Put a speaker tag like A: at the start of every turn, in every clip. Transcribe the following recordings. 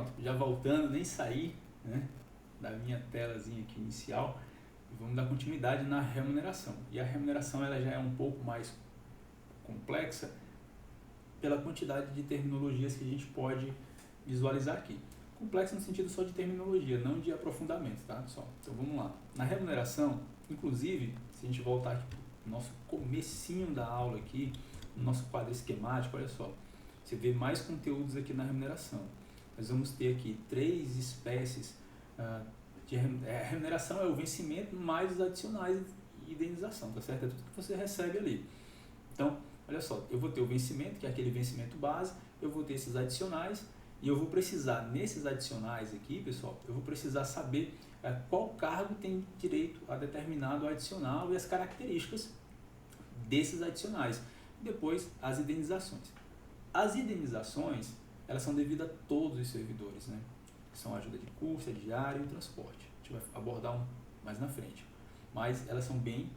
A: Pronto, já voltando, nem saí, né, da minha telazinha aqui inicial, vamos dar continuidade na remuneração. E a remuneração ela já é um pouco mais complexa pela quantidade de terminologias que a gente pode visualizar aqui. Complexa no sentido só de terminologia, não de aprofundamento, tá, pessoal? Então vamos lá. Na remuneração, inclusive, se a gente voltar aqui no nosso comecinho da aula aqui, no nosso quadro esquemático, olha só, você vê mais conteúdos aqui na remuneração. Nós vamos ter aqui 3 espécies de remuneração, é o vencimento mais os adicionais e indenização, tá certo? É tudo que você recebe ali. Então, olha só, eu vou ter o vencimento, que é aquele vencimento base, eu vou ter esses adicionais, e eu vou precisar, nesses adicionais aqui, pessoal, eu vou precisar saber qual cargo tem direito a determinado adicional e as características desses adicionais. Depois, as indenizações. As indenizações, elas são devidas a todos os servidores, né? São a ajuda de custo, a diária e o transporte. A gente vai abordar mais na frente. Mas elas são bem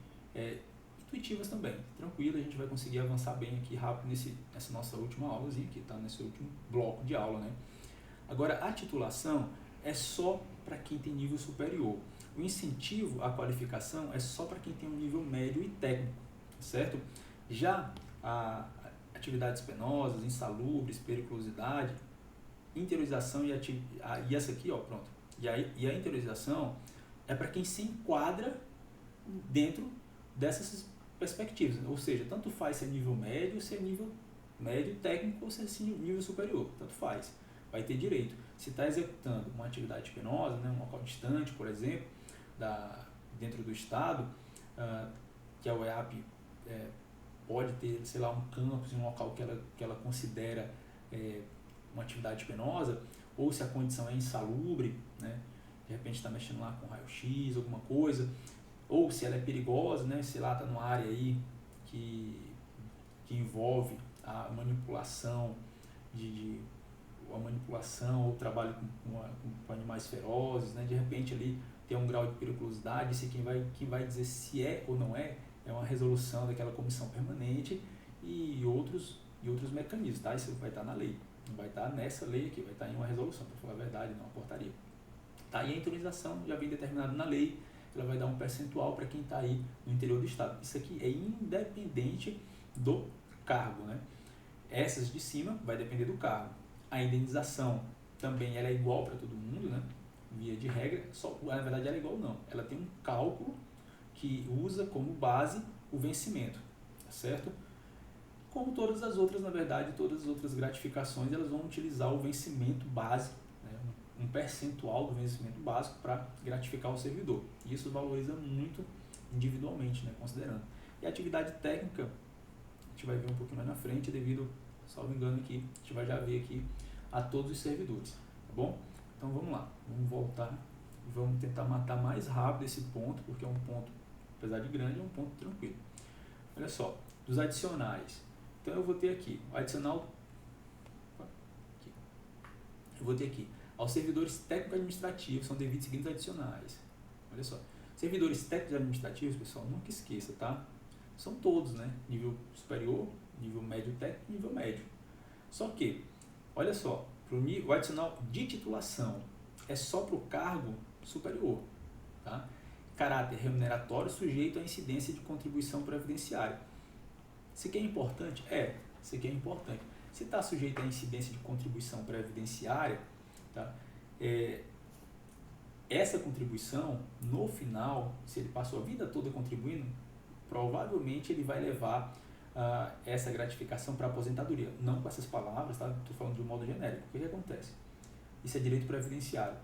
A: intuitivas também. Tranquilo, a gente vai conseguir avançar bem aqui rápido nessa nossa última aulazinha aqui, tá? Nesse último bloco de aula, né? Agora, a titulação é só para quem tem nível superior. O incentivo à qualificação é só para quem tem um nível médio e técnico, certo? Já a atividades penosas, insalubres, periculosidade, interiorização e essa aqui, ó, pronto. E a interiorização é para quem se enquadra dentro dessas perspectivas, ou seja, tanto faz se é nível médio, se é nível médio técnico ou se é nível superior, tanto faz, vai ter direito. Se está executando uma atividade penosa, né, um local distante, por exemplo, dentro do estado, que a UEAP pode ter, sei lá, um campus, um local que ela considera uma atividade penosa, ou se a condição é insalubre, né, de repente está mexendo lá com raio-x, alguma coisa, ou se ela é perigosa, né, sei lá, está numa área aí que envolve a manipulação ou trabalho com animais ferozes, né, de repente ali tem um grau de periculosidade, isso quem vai dizer se é ou não é uma resolução daquela comissão permanente e outros mecanismos, tá? Isso vai estar na lei, não vai estar nessa lei aqui, vai estar em uma resolução, para falar a verdade, não uma portaria. Tá? E a interiorização já vem determinado na lei, ela vai dar um percentual para quem está aí no interior do estado. Isso aqui é independente do cargo, né? Essas de cima vai depender do cargo. A indenização também ela é igual para todo mundo, né? Via de regra, na verdade ela é igual não. Ela tem um cálculo que usa como base o vencimento, tá certo? Como todas as outras, na verdade, todas as outras gratificações, elas vão utilizar o vencimento básico, né? Um percentual do vencimento básico para gratificar o servidor. E isso valoriza muito individualmente, né? Considerando. E a atividade técnica, a gente vai ver um pouquinho mais na frente, devido, salvo engano aqui, a gente vai já ver aqui a todos os servidores, tá bom? Então vamos lá, vamos voltar, vamos tentar matar mais rápido esse ponto, porque é um ponto, apesar de grande, é um ponto tranquilo. Olha só, dos adicionais. Então eu vou ter aqui, o adicional, aqui. Eu vou ter aqui, aos servidores técnico-administrativos são devidos os seguintes adicionais. Olha só, servidores técnicos-administrativos, pessoal, nunca esqueça, tá? São todos, né? Nível superior, nível médio técnico, nível médio. Só que, olha só, o adicional de titulação é só para o cargo superior, tá? Caráter remuneratório sujeito à incidência de contribuição previdenciária. Isso aqui é importante? Isso aqui é importante. Se está sujeito à incidência de contribuição previdenciária, tá? Essa contribuição, no final, se ele passou a vida toda contribuindo, provavelmente ele vai levar essa gratificação para a aposentadoria. Não com essas palavras, tá? Estou falando de um modo genérico. O que acontece? Isso é direito previdenciário.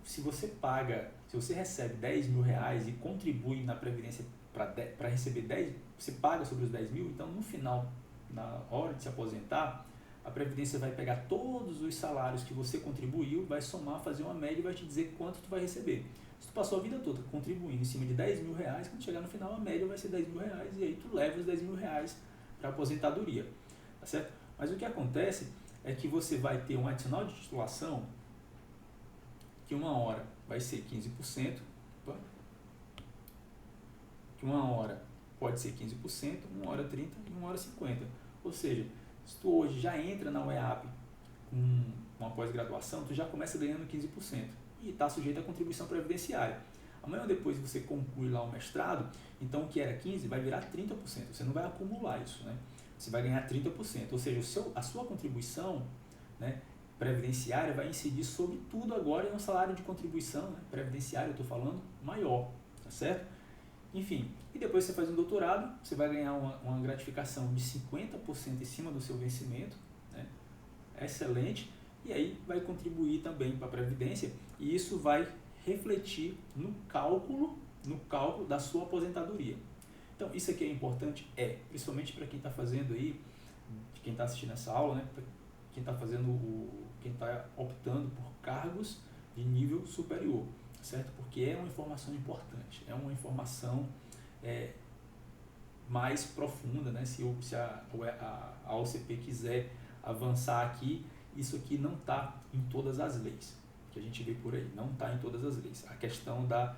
A: Se você recebe 10 mil reais e contribui na Previdência para receber 10, você paga sobre os 10 mil, então no final, na hora de se aposentar, a Previdência vai pegar todos os salários que você contribuiu, vai somar, fazer uma média e vai te dizer quanto tu vai receber. Se tu passou a vida toda contribuindo em cima de 10 mil reais, quando chegar no final a média vai ser 10 mil reais e aí tu leva os 10 mil reais para a aposentadoria, tá certo? Mas o que acontece é que você vai ter um adicional de titulação que uma hora vai ser 15%, que uma hora pode ser 15%, uma hora 30% e uma hora 50%. Ou seja, se tu hoje já entra na UEAP com uma pós-graduação, tu já começa ganhando 15% e está sujeito à contribuição previdenciária. Amanhã ou depois você conclui lá o mestrado, então o que era 15% vai virar 30%, você não vai acumular isso, né? Você vai ganhar 30%, ou seja, a sua contribuição, né, previdenciária vai incidir sobre tudo agora em um salário de contribuição, né, previdenciária, eu estou falando, maior, tá certo? Enfim, e depois você faz um doutorado, você vai ganhar uma gratificação de 50% em cima do seu vencimento, né? Excelente, e aí vai contribuir também para a Previdência, e isso vai refletir no cálculo da sua aposentadoria. Então, isso aqui é importante, principalmente para quem está fazendo aí, quem está assistindo essa aula, né? Quem está quem está optando por cargos de nível superior, certo? Porque é uma informação importante, é uma informação mais profunda, né? Se a OCP quiser avançar aqui, isso aqui não está em todas as leis que a gente vê por aí, não está em todas as leis. A questão da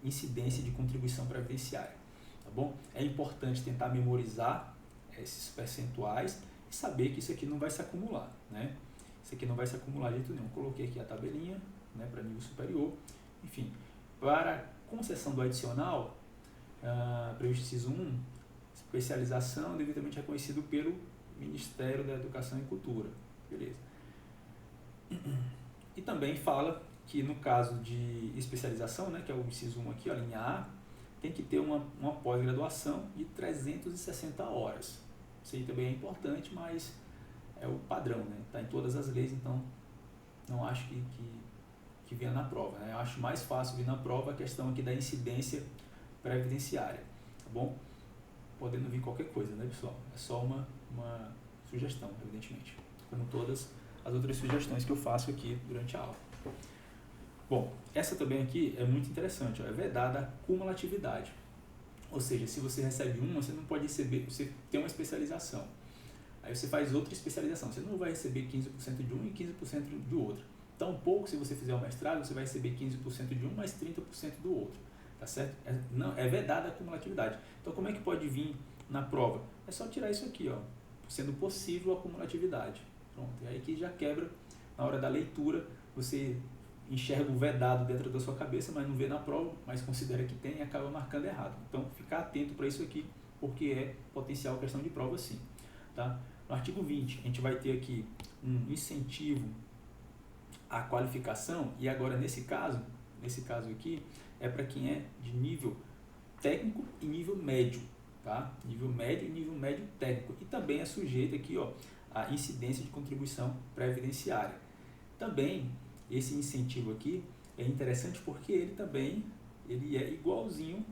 A: incidência de contribuição previdenciária, tá bom? É importante tentar memorizar esses percentuais e saber que isso aqui não vai se acumular, né? Isso aqui não vai se acumular de jeito nenhum. Coloquei aqui a tabelinha, né, para nível superior. Enfim, para concessão do adicional, previsto inciso 1, especialização devidamente reconhecido pelo Ministério da Educação e Cultura. Beleza. E também fala que no caso de especialização, né, que é o inciso 1 aqui, a linha A, tem que ter uma pós-graduação de 360 horas. Isso aí também é importante, mas é o padrão, né? Está em todas as leis, então não acho que venha na prova, né? Eu acho mais fácil vir na prova a questão aqui da incidência previdenciária, tá bom? Podendo vir qualquer coisa, né, pessoal? É só uma sugestão, evidentemente, como todas as outras sugestões que eu faço aqui durante a aula. Bom, essa também aqui é muito interessante, ó, é vedada a cumulatividade. Ou seja, se você recebe uma, você não pode receber, você tem uma especialização. Aí você faz outra especialização, você não vai receber 15% de um e 15% de outro. Tampouco, se você fizer o mestrado, você vai receber 15% de um mais 30% do outro. Tá certo? É vedada a cumulatividade. Então, como é que pode vir na prova? É só tirar isso aqui, ó, sendo possível a cumulatividade. Pronto, e aí que já quebra, na hora da leitura, você enxerga o vedado dentro da sua cabeça, mas não vê na prova, mas considera que tem e acaba marcando errado. Então, ficar atento para isso aqui, porque é potencial questão de prova sim. Tá? No artigo 20, a gente vai ter aqui um incentivo à qualificação, e agora nesse caso aqui, é para quem é de nível técnico e nível médio, tá? Nível médio e nível médio técnico. E também é sujeito aqui, ó, a incidência de contribuição previdenciária. Também, esse incentivo aqui é interessante porque ele é igualzinho,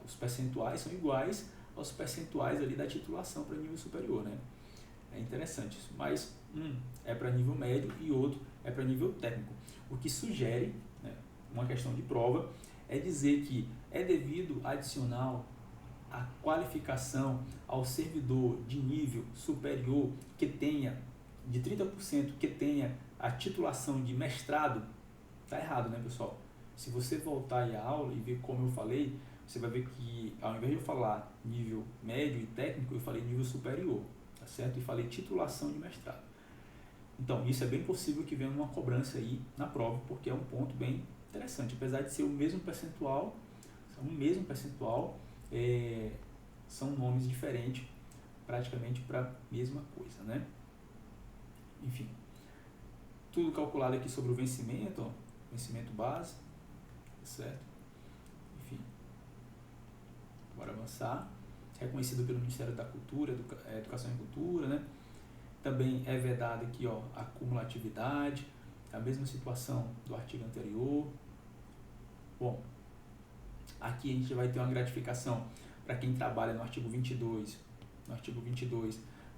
A: os percentuais são iguais aos percentuais ali da titulação para nível superior, né? É interessante isso, mas um é para nível médio e outro é para nível técnico. O que sugere, né, uma questão de prova, é dizer que é devido adicional a qualificação ao servidor de nível superior que tenha, de 30%, que tenha a titulação de mestrado. Está errado, né, pessoal? Se você voltar aí à aula e ver como eu falei, você vai ver que ao invés de eu falar nível médio e técnico, eu falei nível superior, tá certo? E falei titulação de mestrado. Então, isso é bem possível que venha uma cobrança aí na prova, porque é um ponto bem interessante. Apesar de ser o mesmo percentual, são nomes diferentes praticamente para a mesma coisa, né? Enfim, tudo calculado aqui sobre o vencimento, ó, vencimento base, certo? Enfim, bora avançar. Reconhecido pelo Ministério da Cultura, Educação e Cultura, né? Também é vedado aqui, ó, a cumulatividade, a mesma situação do artigo anterior. Bom, aqui a gente vai ter uma gratificação para quem trabalha no artigo 22,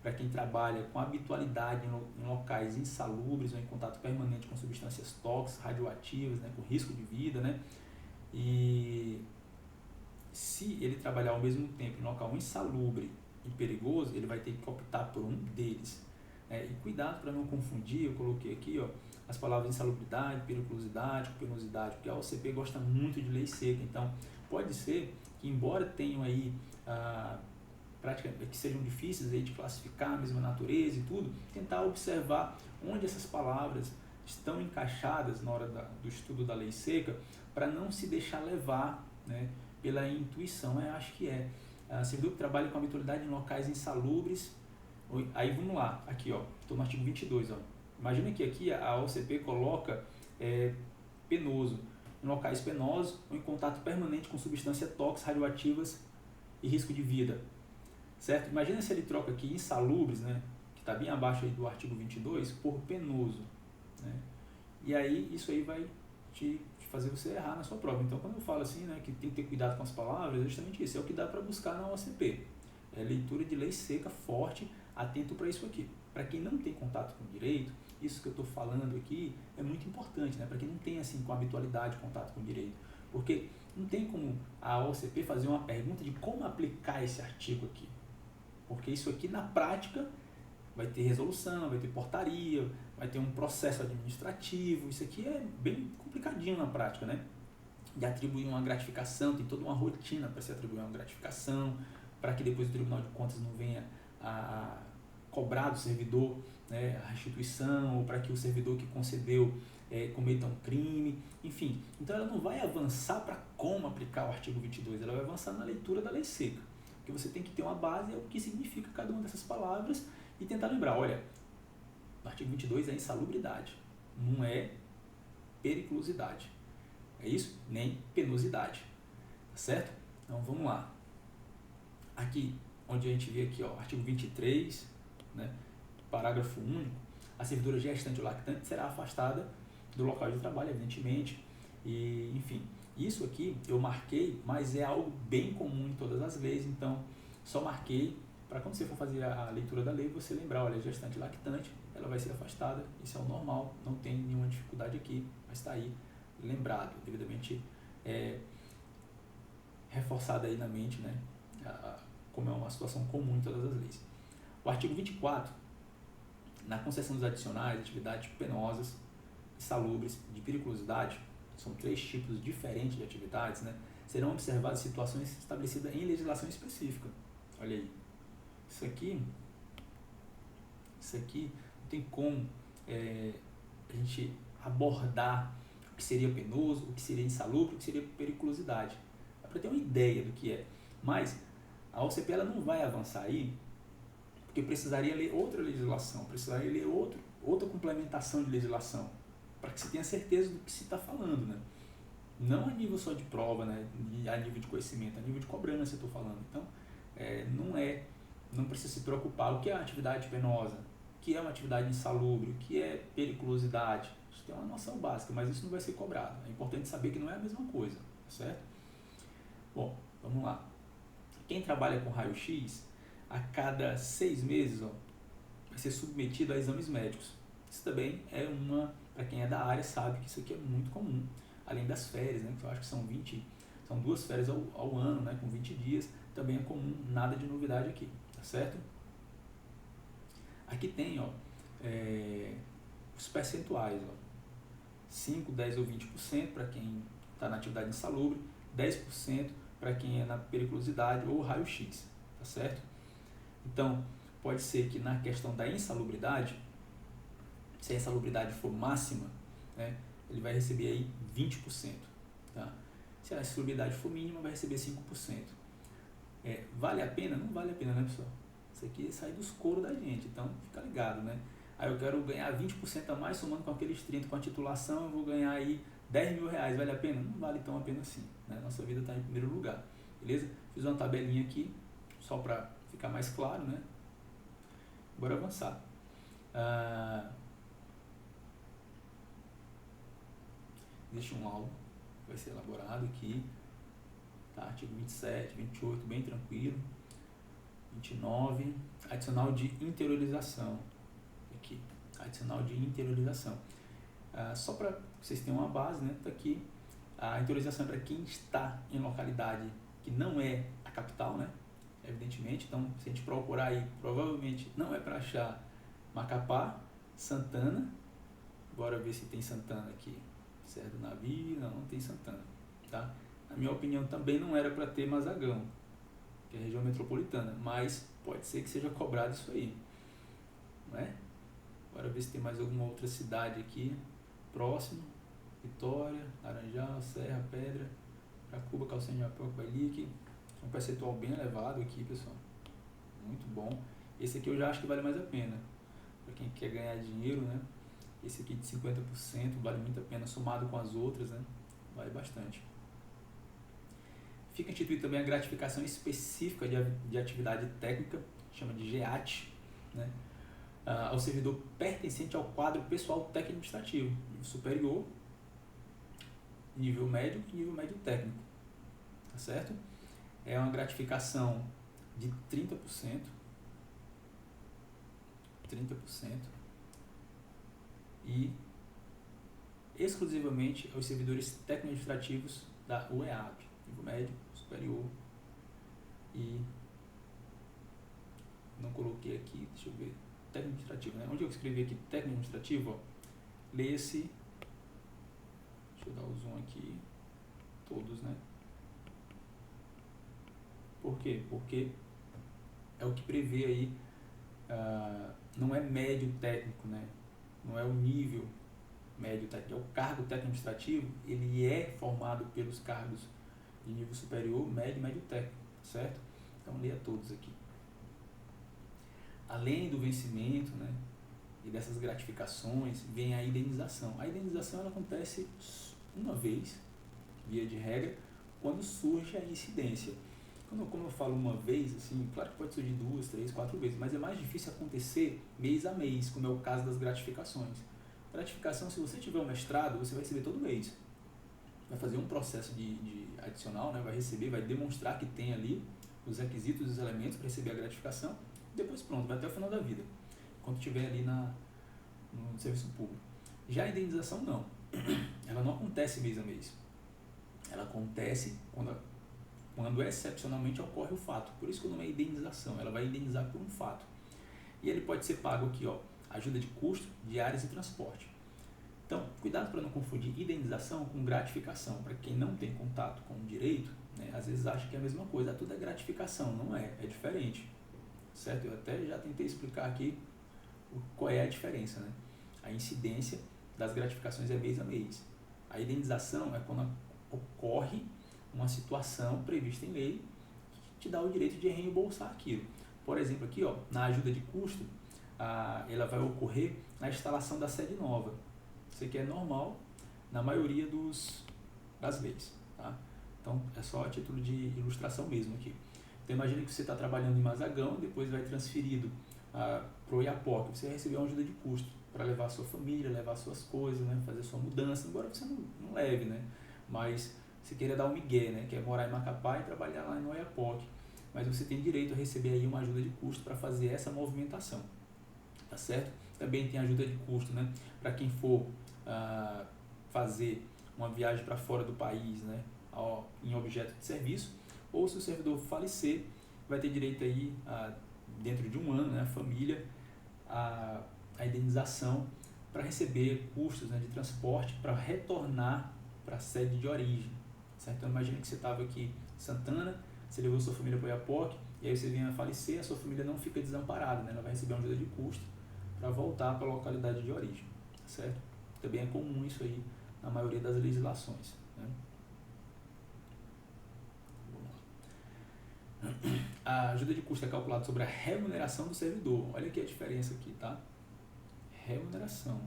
A: para quem trabalha com habitualidade em locais insalubres ou em contato permanente com substâncias tóxicas, radioativas, né, com risco de vida, né? E se ele trabalhar ao mesmo tempo em local insalubre e perigoso, ele vai ter que optar por um deles. E cuidado para não confundir, eu coloquei aqui, ó, as palavras insalubridade, periculosidade, penosidade, porque a OCP gosta muito de lei seca, então pode ser que, embora tenham aí que sejam difíceis aí de classificar, a mesma natureza e tudo, tentar observar onde essas palavras estão encaixadas na hora do estudo da lei seca, para não se deixar levar, né, pela intuição. Eu acho que servidor que trabalha com habitualidade em locais insalubres. Aí vamos lá, aqui ó, estou no artigo 22, ó. Imagina que aqui a OCP coloca penoso, em locais penosos ou em contato permanente com substâncias tóxicas, radioativas e risco de vida, certo? Imagina se ele troca aqui insalubres, né, que está bem abaixo aí do artigo 22, por penoso, né? E aí isso aí vai te fazer você errar na sua prova. Então quando eu falo assim, né, que tem que ter cuidado com as palavras, é justamente isso, é o que dá para buscar na OCP. É leitura de lei seca, forte, atento para isso aqui. Para quem não tem contato com o direito, isso que eu estou falando aqui é muito importante, né? Para quem não tem assim com habitualidade contato com o direito, porque não tem como a OCP fazer uma pergunta de como aplicar esse artigo aqui, porque isso aqui na prática vai ter resolução, vai ter portaria, vai ter um processo administrativo. Isso aqui é bem complicadinho na prática, né? De atribuir uma gratificação, tem toda uma rotina para se atribuir uma gratificação, para que depois o Tribunal de Contas não venha a cobrar do servidor, né, a restituição, ou para que o servidor que concedeu cometa um crime, enfim. Então ela não vai avançar para como aplicar o artigo 22, ela vai avançar na leitura da lei seca, porque você tem que ter uma base, é o que significa cada uma dessas palavras, e tentar lembrar, olha, o artigo 22 é insalubridade, não é periculosidade, é isso? Nem penosidade, tá certo? Então vamos lá. Aqui, onde a gente vê aqui, ó, artigo 23, né, parágrafo único, a servidora gestante ou lactante será afastada do local de trabalho, evidentemente, e enfim, isso aqui eu marquei, mas é algo bem comum em todas as leis, então só marquei para quando você for fazer a leitura da lei, você lembrar, olha, gestante e lactante, ela vai ser afastada, isso é o normal, não tem nenhuma dificuldade aqui, mas está aí lembrado, devidamente reforçado aí na mente, né, como é uma situação comum em todas as leis. O artigo 24, na concessão dos adicionais, atividades penosas, insalubres, de periculosidade, são 3 tipos diferentes de atividades, né, serão observadas situações estabelecidas em legislação específica. Olha aí, isso aqui não tem como a gente abordar o que seria penoso, o que seria insalubre, o que seria periculosidade. Dá para ter uma ideia do que é, mas a OCP ela não vai avançar aí, porque precisaria ler outra legislação, precisaria ler outra complementação de legislação, para que você tenha certeza do que se está falando, né? Não a nível só de prova, né? A nível de conhecimento, a nível de cobrança eu estou falando. Então, não precisa se preocupar. O que é uma atividade penosa? O que é uma atividade insalubre? O que é periculosidade? A gente tem uma noção básica, mas isso não vai ser cobrado. É importante saber que não é a mesma coisa, certo? Bom, vamos lá. Quem trabalha com raio-x, a cada 6 meses, ó, vai ser submetido a exames médicos. Isso também é para quem é da área sabe que isso aqui é muito comum, além das férias, né, que eu acho que são 2 férias ao ano, né, com 20 dias, também é comum, nada de novidade aqui, tá certo? Aqui tem, ó, os percentuais, ó, 5, 10 ou 20% para quem está na atividade insalubre, 10% para quem é na periculosidade ou raio-x, tá certo? Então, pode ser que na questão da insalubridade, se a insalubridade for máxima, né, ele vai receber aí 20%. Tá? Se a insalubridade for mínima, vai receber 5%. Vale a pena? Não vale a pena, né, pessoal? Isso aqui sai dos coros da gente, então fica ligado, né? Aí eu quero ganhar 20% a mais, somando com aqueles 30% com a titulação, eu vou ganhar aí 10 mil reais, vale a pena? Não vale tão a pena assim, né? Nossa vida está em primeiro lugar, beleza? Fiz uma tabelinha aqui, só para ficar mais claro, né? Bora avançar. Existe um laudo que vai ser elaborado aqui, tá? Artigo 27, 28, bem tranquilo. 29, adicional de interiorização. Aqui, adicional de interiorização. Só para vocês terem uma base, né? Tá aqui. A interiorização é para quem está em localidade que não é a capital, né? Evidentemente, então se a gente procurar aí, provavelmente não é para achar Macapá, Santana. Bora ver se tem Santana aqui. Serra do Navio, não tem Santana, tá? Na minha opinião também não era para ter Mazagão, que é a região metropolitana, mas pode ser que seja cobrado isso aí, não é? Agora ver se tem mais alguma outra cidade aqui próximo. Vitória, Laranjal, Serra, Pedra, Caracuba, Calçadão de Japão, Bailique. Um percentual bem elevado aqui, pessoal. Muito bom. Esse aqui eu já acho que vale mais a pena. Para quem quer ganhar dinheiro, né? Esse aqui de 50% vale muito a pena, somado com as outras, né? Vale bastante. Fica instituída também a gratificação específica de atividade técnica, chama de GEAT, né? Ao servidor pertencente ao quadro pessoal técnico administrativo, nível superior, nível médio e nível médio técnico, tá certo? É uma gratificação de 30%, e exclusivamente aos servidores técnico-administrativos da UEAP, nível médio, superior, e não coloquei aqui, deixa eu ver, técnico-administrativo, né? Onde eu escrevi aqui técnico-administrativo, lê-se, deixa eu dar o zoom aqui, todos, né? Por quê? Porque é o que prevê aí, não é médio técnico, né? Não é o nível médio técnico, é o cargo técnico-administrativo, ele é formado pelos cargos de nível superior, médio e médio técnico, certo? Então leia todos aqui. Além do vencimento, né, e dessas gratificações, vem a indenização. A indenização ela acontece uma vez, via de regra, quando surge a incidência. Como eu falo uma vez, assim, claro que pode surgir 2, 3, 4 vezes, mas é mais difícil acontecer mês a mês, como é o caso das gratificações. Gratificação, se você tiver um mestrado, você vai receber todo mês. Vai fazer um processo de adicional, né, vai receber, vai demonstrar que tem ali os requisitos e os elementos para receber a gratificação, e depois pronto, vai até o final da vida, quando estiver ali no serviço público. Já a indenização não, ela não acontece mês a mês, ela acontece quando excepcionalmente ocorre o fato, por isso que o nome é indenização, ela vai indenizar por um fato. E ele pode ser pago aqui, ó, ajuda de custo, diárias e transporte. Então, cuidado para não confundir indenização com gratificação. Para quem não tem contato com o direito, né, às vezes acha que é a mesma coisa, tudo é gratificação, não é, é diferente, certo? Eu até já tentei explicar aqui qual é a diferença, né? A incidência das gratificações é mês a mês. A indenização é quando ocorre uma situação prevista em lei que te dá o direito de reembolsar aquilo. Por exemplo, aqui, ó, na ajuda de custo, ela vai ocorrer na instalação da sede nova. Isso aqui é normal na maioria das leis, tá? Então, é só a título de ilustração mesmo aqui. Então, imagine que você está trabalhando em Mazagão, depois vai transferido para o Iapoque, você vai receber uma ajuda de custo para levar a sua família, levar suas coisas, né, fazer a sua mudança, embora você não leve, né? Mas você queira dar um migué, né, que é morar em Macapá e trabalhar lá no Iapoque. Mas você tem direito a receber aí uma ajuda de custo para fazer essa movimentação, tá certo? Também tem ajuda de custo, né, para quem for fazer uma viagem para fora do país, né, em objeto de serviço, ou se o servidor falecer, vai ter direito aí, dentro de um ano, né, a família, a indenização para receber custos, né, de transporte para retornar para a sede de origem, certo? Então imagina que você estava aqui em Santana, você levou sua família para o Iapoque, e aí você vem a falecer, a sua família não fica desamparada, né? Ela vai receber uma ajuda de custo para voltar para a localidade de origem, certo? Também é comum isso aí na maioria das legislações, né? A ajuda de custo é calculada sobre a remuneração do servidor. Olha aqui a diferença aqui, tá? Remuneração.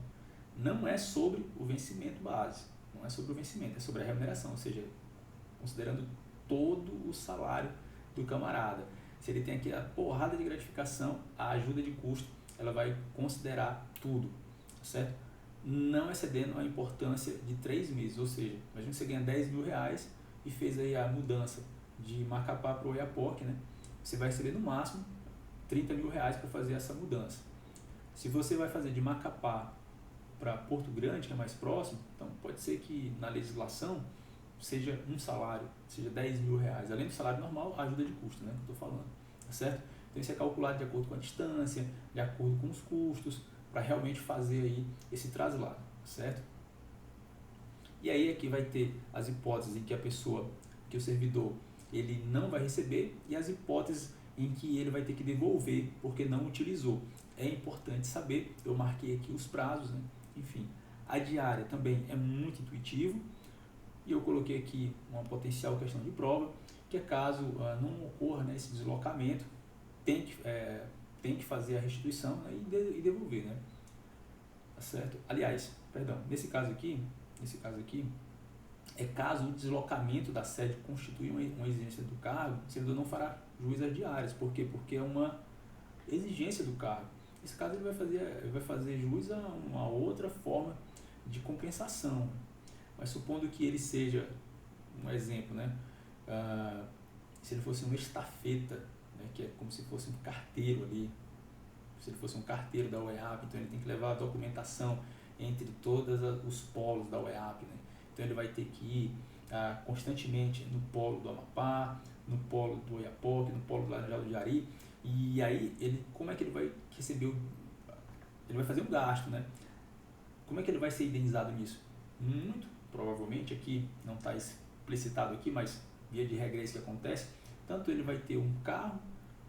A: Não é sobre o vencimento base, não é sobre o vencimento, é sobre a remuneração, ou seja, considerando todo o salário do camarada. Se ele tem aqui a porrada de gratificação, a ajuda de custo, ela vai considerar tudo, certo? Não excedendo a importância de 3 meses, ou seja, imagina que você ganha 10 mil reais e fez aí a mudança de Macapá para o Oiapoque, né? Você vai receber no máximo 30 mil reais para fazer essa mudança. Se você vai fazer de Macapá para Porto Grande, que é mais próximo, então pode ser que na legislação seja um salário, seja 10 mil reais, além do salário normal, a ajuda de custo, né, que eu estou falando, tá certo? Então isso é calculado de acordo com a distância, de acordo com os custos, para realmente fazer aí esse traslado, certo? E aí aqui vai ter as hipóteses em que a pessoa, que o servidor, ele não vai receber e as hipóteses em que ele vai ter que devolver porque não utilizou. É importante saber, eu marquei aqui os prazos, né? Enfim, a diária também é muito intuitivo e eu coloquei aqui uma potencial questão de prova, que é caso não ocorra, né, esse deslocamento, tem que fazer a restituição, né, e devolver, né? Tá certo? Aliás, perdão, nesse caso aqui, é caso o deslocamento da sede constitui uma exigência do cargo, o servidor não fará jus às diárias. Por quê? Porque é uma exigência do cargo. Nesse caso ele vai fazer jus a uma outra forma de compensação. Mas supondo que ele seja, um exemplo, né? Se ele fosse uma estafeta, né? Que é como se fosse um carteiro ali, se ele fosse um carteiro da UEAP, então ele tem que levar a documentação entre todos os polos da UEAP, né? Então ele vai ter que ir constantemente no polo do Amapá, no polo do Oiapoque, no polo do Laranjal do Jari, e aí como é que ele vai receber ele vai fazer um gasto, né? Como é que ele vai ser indenizado nisso? Muito provavelmente, aqui não está explicitado aqui, mas via de regra é isso que acontece, tanto ele vai ter um carro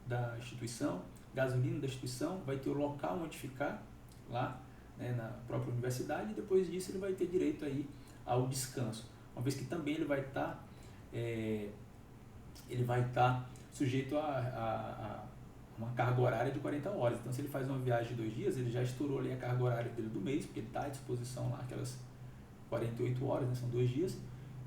A: da instituição, gasolina da instituição, vai ter o local onde ficar lá, né, na própria universidade, e depois disso ele vai ter direito aí ao descanso, uma vez que também ele vai estar sujeito a uma carga horária de 40 horas. Então, se ele faz uma viagem de 2 dias, ele já estourou ali a carga horária dele do mês, porque ele está à disposição lá, aquelas 48 horas, né, são 2 dias.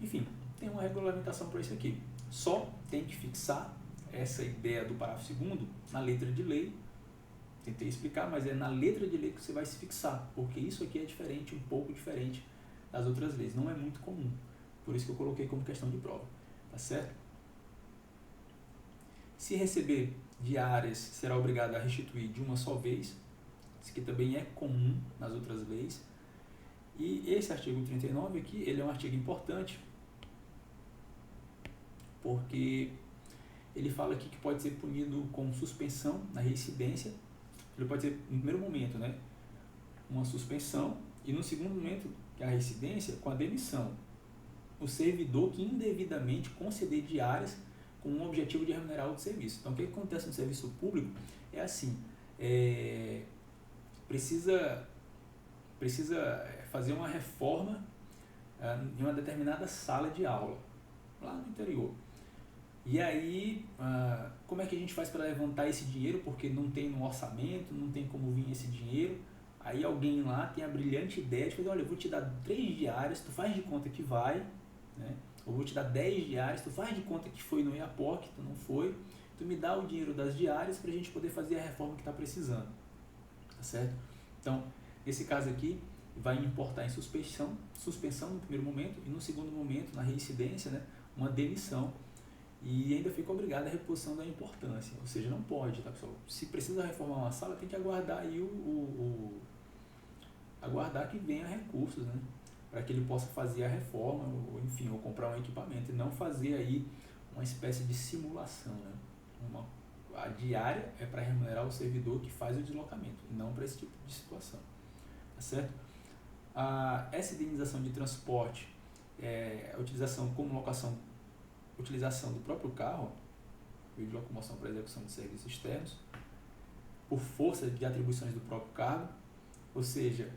A: Enfim, tem uma regulamentação para isso aqui. Só tem que fixar essa ideia do parágrafo 2º na letra de lei. Tentei explicar, mas é na letra de lei que você vai se fixar, porque isso aqui é diferente, um pouco diferente das outras leis. Não é muito comum. Por isso que eu coloquei como questão de prova. Tá certo? Se receber diárias, será obrigado a restituir de uma só vez. Isso aqui também é comum nas outras leis. E esse artigo 39 aqui, ele é um artigo importante, porque ele fala aqui que pode ser punido com suspensão na reincidência. Ele pode ser, no primeiro momento, né, uma suspensão, e no segundo momento, que é a reincidência, com a demissão. O servidor que indevidamente conceder diárias com o objetivo de remunerar o serviço. Então, o que acontece no serviço público é assim, precisa fazer uma reforma em uma determinada sala de aula, lá no interior. E aí, como é que a gente faz para levantar esse dinheiro? Porque não tem no orçamento, não tem como vir esse dinheiro. Aí alguém lá tem a brilhante ideia de fazer, olha, eu vou te dar 3 diárias, tu faz de conta que vai, né? Eu vou te dar 10 diárias, tu faz de conta que foi no Oiapoque, tu não foi, tu me dá o dinheiro das diárias para a gente poder fazer a reforma que está precisando, tá certo? Então, nesse caso aqui, vai importar em suspensão no primeiro momento, e no segundo momento, na reincidência, né, uma demissão, e ainda fica obrigado à reposição da importância, ou seja, não pode, tá, pessoal? Se precisa reformar uma sala, tem que aguardar aí aguardar que venha recursos, né, para que ele possa fazer a reforma, ou enfim, ou comprar um equipamento, e não fazer aí uma espécie de simulação, né? A diária é para remunerar o servidor que faz o deslocamento, e não para esse tipo de situação, tá certo? Essa indenização de transporte, a utilização como locação, utilização do próprio carro, meio de locomoção para execução de serviços externos, por força de atribuições do próprio cargo, ou seja,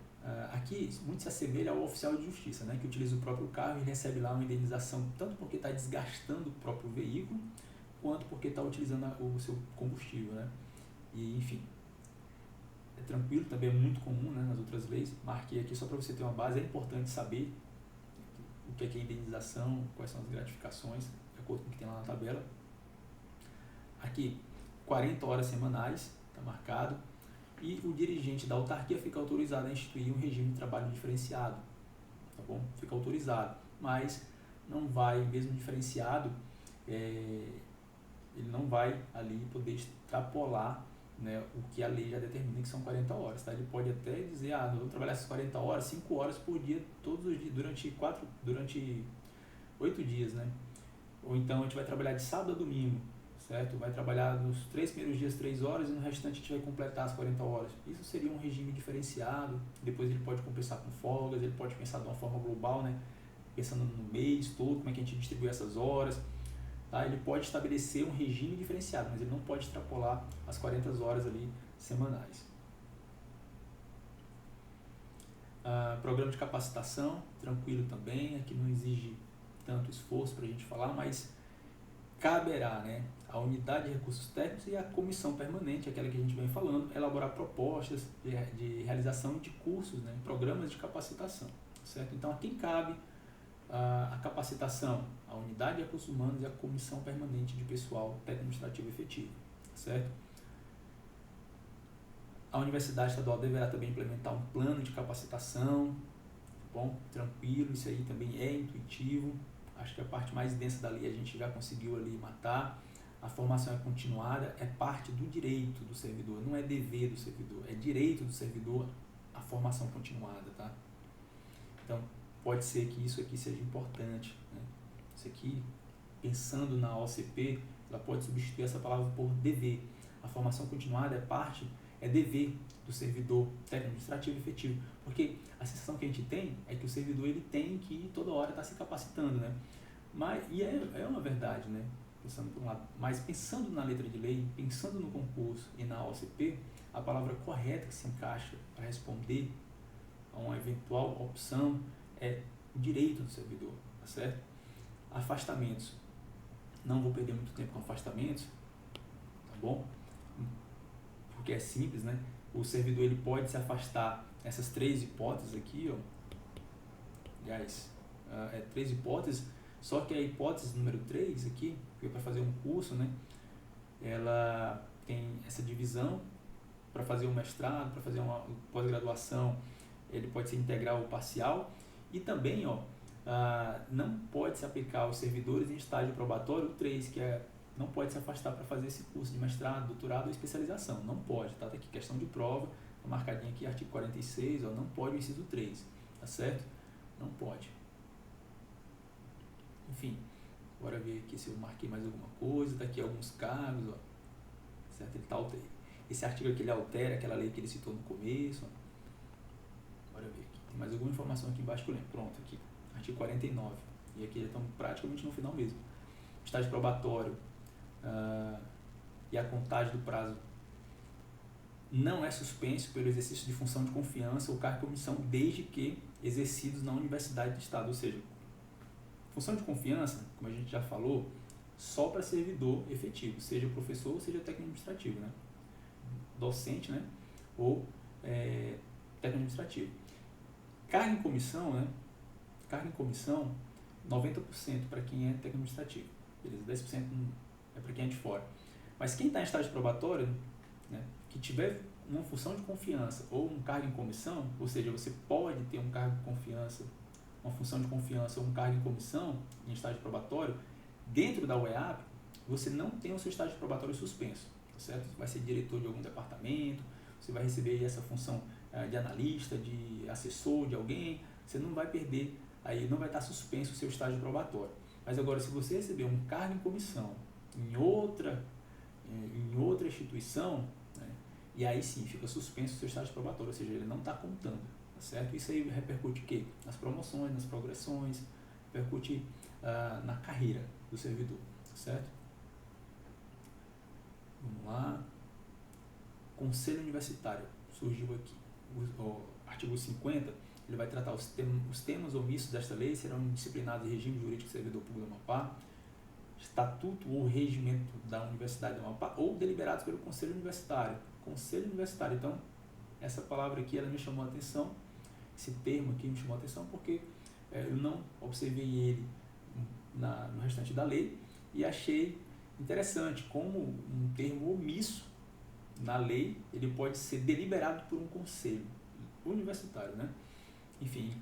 A: aqui muito se assemelha ao oficial de justiça, né, que utiliza o próprio carro e recebe lá uma indenização tanto porque está desgastando o próprio veículo, quanto porque está utilizando o seu combustível, né? E, enfim, é tranquilo, também é muito comum, né, nas outras leis. Marquei aqui só para você ter uma base, é importante saber o que é indenização, quais são as gratificações, de acordo com o que tem lá na tabela. Aqui, 40 horas semanais, está marcado. E o dirigente da autarquia fica autorizado a instituir um regime de trabalho diferenciado, tá bom? Fica autorizado, mas não vai, mesmo diferenciado, ele não vai ali poder extrapolar, né, o que a lei já determina que são 40 horas, tá? Ele pode até dizer, nós vamos trabalhar essas 40 horas, 5 horas por dia, todos os dias, durante 8 dias, né? Ou então a gente vai trabalhar de sábado a domingo, certo? Vai trabalhar nos 3 primeiros dias 3 horas e no restante a gente vai completar as 40 horas. Isso seria um regime diferenciado, depois ele pode compensar com folgas, ele pode pensar de uma forma global, né? Pensando no mês todo, como é que a gente distribui essas horas. tá? Ele pode estabelecer um regime diferenciado, mas ele não pode extrapolar as 40 horas ali semanais. Programa de capacitação, tranquilo também, aqui não exige tanto esforço para a gente falar, mas caberá, né, a unidade de recursos técnicos e a comissão permanente, aquela que a gente vem falando, elaborar propostas de realização de cursos, né, programas de capacitação, certo? Então, a quem cabe a capacitação? A unidade de recursos humanos e a comissão permanente de pessoal técnico-administrativo efetivo, certo? A Universidade Estadual deverá também implementar um plano de capacitação, bom, tranquilo, isso aí também é intuitivo. Acho que a parte mais densa da lei a gente já conseguiu ali matar. A formação é continuada, é parte do direito do servidor, não é dever do servidor, é direito do servidor a formação continuada, tá? Então, pode ser que isso aqui seja importante, né? Isso aqui, pensando na OCP, ela pode substituir essa palavra por dever. A formação continuada é dever do servidor técnico-administrativo efetivo, porque a sensação que a gente tem é que o servidor ele tem que toda hora estar se capacitando, né? E é uma verdade, né? Pensando por um lado, mas pensando na letra de lei, pensando no concurso e na OCP, a palavra correta que se encaixa para responder a uma eventual opção é o direito do servidor, tá certo? Afastamentos. Não vou perder muito tempo com afastamentos, tá bom? Porque é simples, né? O servidor ele pode se afastar essas 3 hipóteses aqui, ó. Aliás, 3 hipóteses, só que a hipótese número 3 aqui, que é para fazer um curso, né? Ela tem essa divisão para fazer um mestrado, para fazer uma pós-graduação, ele pode ser integral ou parcial, e também, ó, não pode se aplicar aos servidores em estágio probatório 3, que não pode se afastar para fazer esse curso de mestrado, doutorado ou especialização. Não pode, tá? Tá aqui questão de prova, tá marcadinho aqui, artigo 46, ó, não pode o inciso 3, tá certo? Não pode. Enfim, bora ver aqui se eu marquei mais alguma coisa, tá aqui alguns cargos, ó, certo? Ele tá alterando. Esse artigo aqui ele altera aquela lei que ele citou no começo, ó. Bora ver aqui. Tem mais alguma informação aqui embaixo que eu lembro. Pronto, aqui, artigo 49. E aqui já estamos praticamente no final mesmo. Estágio probatório. E a contagem do prazo não é suspenso pelo exercício de função de confiança ou cargo de comissão, desde que exercidos na Universidade do Estado. Ou seja, função de confiança, como a gente já falou, só para servidor efetivo, seja professor ou seja técnico administrativo, né? Docente, né? Ou técnico administrativo. Cargo em comissão, né? Cargo em comissão, 90% para quem é técnico administrativo. Beleza? 10% é para quem é de fora. Mas quem está em estágio probatório, né, que tiver uma função de confiança ou um cargo em comissão, ou seja, você pode ter um cargo de confiança, uma função de confiança ou um cargo em comissão em estágio probatório, dentro da UEAP, você não tem o seu estágio probatório suspenso, tá certo? Você vai ser diretor de algum departamento, você vai receber essa função de analista, de assessor de alguém, você não vai perder, aí não vai estar suspenso o seu estágio probatório. Mas agora, se você receber um cargo em comissão em outra instituição, né, e aí sim fica suspenso o seu estágio probatório, ou seja, ele não está contando, tá certo? Isso aí repercute o quê? Nas promoções, nas progressões, repercute na carreira do servidor, tá certo? Vamos lá. Conselho Universitário surgiu aqui. O artigo 50, ele vai tratar os temas omissos desta lei serão disciplinados em regime jurídico do servidor público do Amapá, estatuto ou regimento da Universidade do Amapá ou deliberados pelo Conselho Universitário. Conselho Universitário. Então, essa palavra aqui ela me chamou a atenção, esse termo aqui me chamou a atenção porque eu não observei ele no restante da lei e achei interessante como um termo omisso na lei ele pode ser deliberado por um conselho universitário, né? Enfim,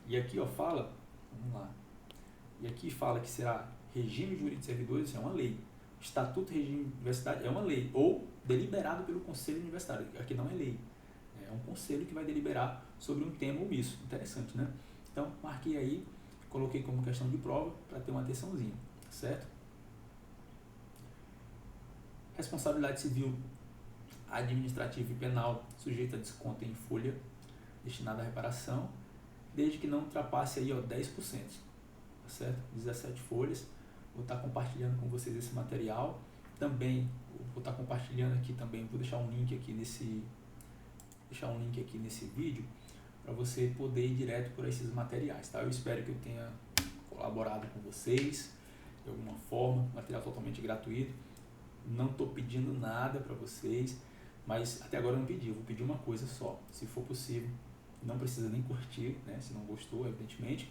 A: e aqui ó, fala, vamos lá, e aqui fala que será regime jurídico de servidores, isso é uma lei. Estatuto de regime de universidade é uma lei, ou deliberado pelo conselho universitário. Aqui não é lei, é um conselho que vai deliberar sobre um tema omisso. Interessante, né? Então, marquei aí, coloquei como questão de prova para ter uma atençãozinha, certo? Responsabilidade civil, administrativa e penal sujeita a desconto em folha destinada à reparação, desde que não ultrapasse aí, ó, 10%, tá certo? 17 folhas, vou estar compartilhando com vocês esse material. Também vou estar compartilhando aqui também, vou deixar um link aqui nesse vídeo para você poder ir direto por esses materiais, tá? Eu espero que eu tenha colaborado com vocês de alguma forma, material totalmente gratuito. Não estou pedindo nada para vocês, mas até agora eu não pedi, eu vou pedir uma coisa só, se for possível, não precisa nem curtir, né, se não gostou, evidentemente.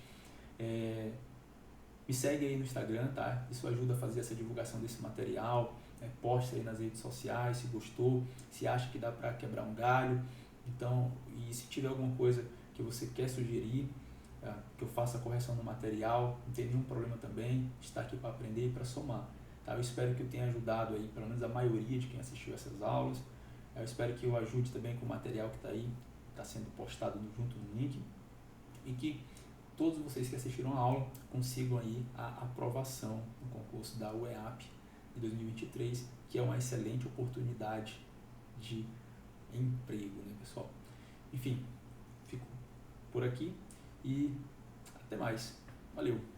A: Me segue aí no Instagram, tá? Isso ajuda a fazer essa divulgação desse material, posta aí nas redes sociais se gostou, se acha que dá para quebrar um galho. Então, e se tiver alguma coisa que você quer sugerir, que eu faça a correção no material, não tem nenhum problema também, está aqui para aprender e para somar. Tá? Eu espero que eu tenha ajudado aí, pelo menos a maioria de quem assistiu essas aulas. Eu espero que eu ajude também com o material que está aí, está sendo postado junto no link, e que todos vocês que assistiram a aula consigam aí a aprovação no concurso da UEAP de 2023, que é uma excelente oportunidade de emprego, né, pessoal? Enfim, fico por aqui e até mais. Valeu!